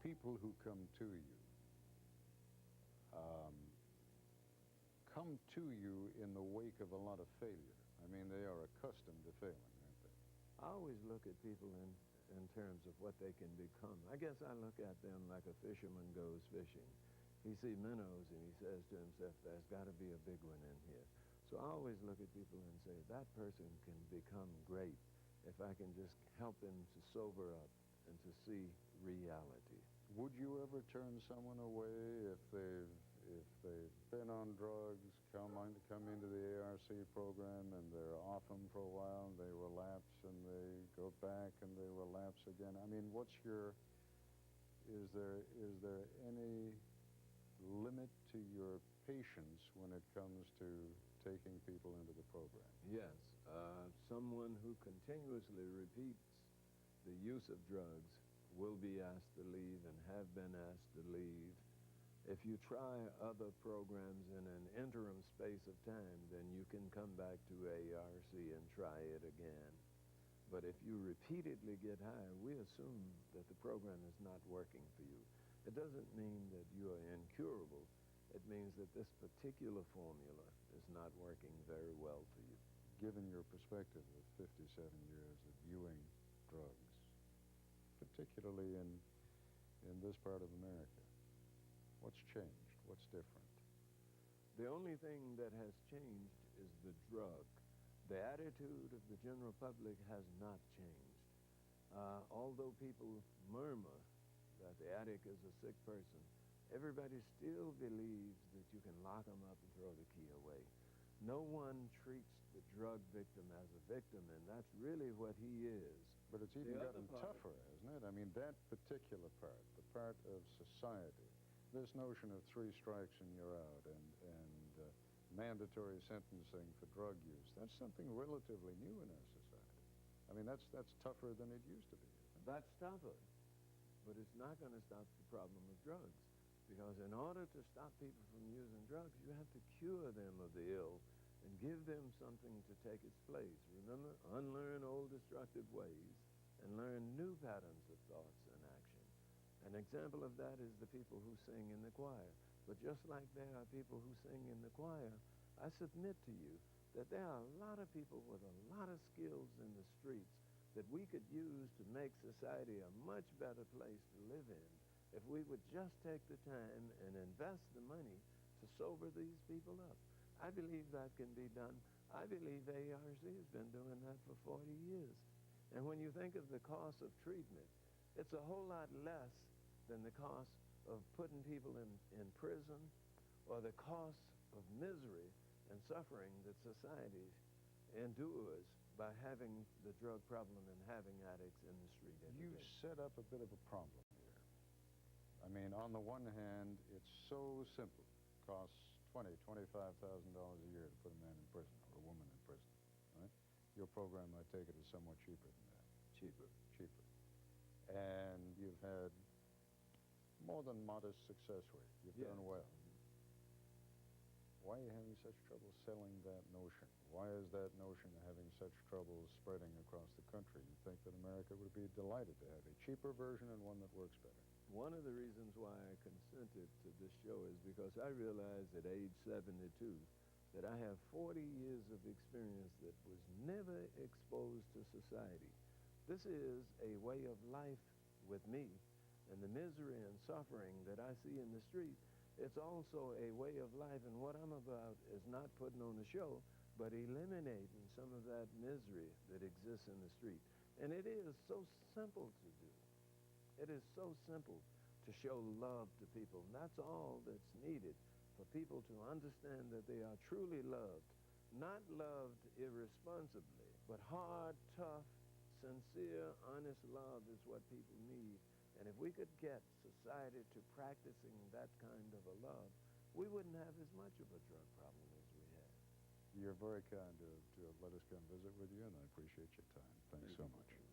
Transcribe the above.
people who come to you come to you in the wake of a lot of failure. I mean, they are accustomed to failing, aren't they? I always look at people in terms of what they can become. I guess I look at them like a fisherman goes fishing. He sees minnows and he says to himself, there's got to be a big one in here. So I always look at people and say, that person can become great if I can just help him to sober up and to see reality. Would you ever turn someone away if they've been on drugs, come into the ARC program, and they're off them for a while, and they relapse, and they go back, and they relapse again? I mean, is there any limit to your patience when it comes to taking people into the program? Yes, someone who continuously repeats the use of drugs will be asked to leave and have been asked to leave. If you try other programs in an interim space of time, then you can come back to ARC and try it again. But if you repeatedly get high, we assume that the program is not working for you. It doesn't mean that you are incurable. It means that this particular formula is not working very well for you. Given your perspective of 57 years of viewing drugs, particularly in this part of America, what's changed? What's different? The only thing that has changed is the drug. The attitude of the general public has not changed. Although people murmur that the addict is a sick person, everybody still believes that you can lock them up and throw the key away. No one treats the drug victim as a victim, and that's really what he is. But it's even gotten tougher, hasn't it? I mean, that particular part, the part of society, this notion of 3 strikes and you're out, and mandatory sentencing for drug use, that's something relatively new in our society. I mean, that's tougher than it used to be. That's tougher, but it's not going to stop the problem of drugs. Because in order to stop people from using drugs, you have to cure them of the ill and give them something to take its place. Remember, unlearn old destructive ways and learn new patterns of thoughts and action. An example of that is the people who sing in the choir. But just like there are people who sing in the choir, I submit to you that there are a lot of people with a lot of skills in the streets that we could use to make society a much better place to live in if we would just take the time and invest the money to sober these people up. I believe that can be done. I believe ARC has been doing that for 40 years. And when you think of the cost of treatment, it's a whole lot less than the cost of putting people in prison or the cost of misery and suffering that society endures by having the drug problem and having addicts in the street every day. You set up a bit of a problem here. I mean, on the one hand, it's so simple. It costs $20,000, $25,000 a year to put a man in prison or a woman in prison, right? Your program, I take it, is somewhat cheaper than that. Cheaper. And you've had more than modest success rate. You've done well. Why are you having such trouble selling that notion? Why is that notion having such trouble spreading across the country? You think that America would be delighted to have a cheaper version and one that works better. One of the reasons why I consented to this show is because I realized at age 72 that I have 40 years of experience that was never exposed to society. This is a way of life with me, and the misery and suffering that I see in the street, it's also a way of life, and what I'm about is not putting on a show, but eliminating some of that misery that exists in the street. And it is so simple to do. It is so simple to show love to people. And that's all that's needed for people to understand that they are truly loved. Not loved irresponsibly, but hard, tough, sincere, honest love is what people need. And if we could get society to practicing that kind of a love, we wouldn't have as much of a drug problem as we have. You're very kind to have let us come visit with you, and I appreciate your time. Thanks so much.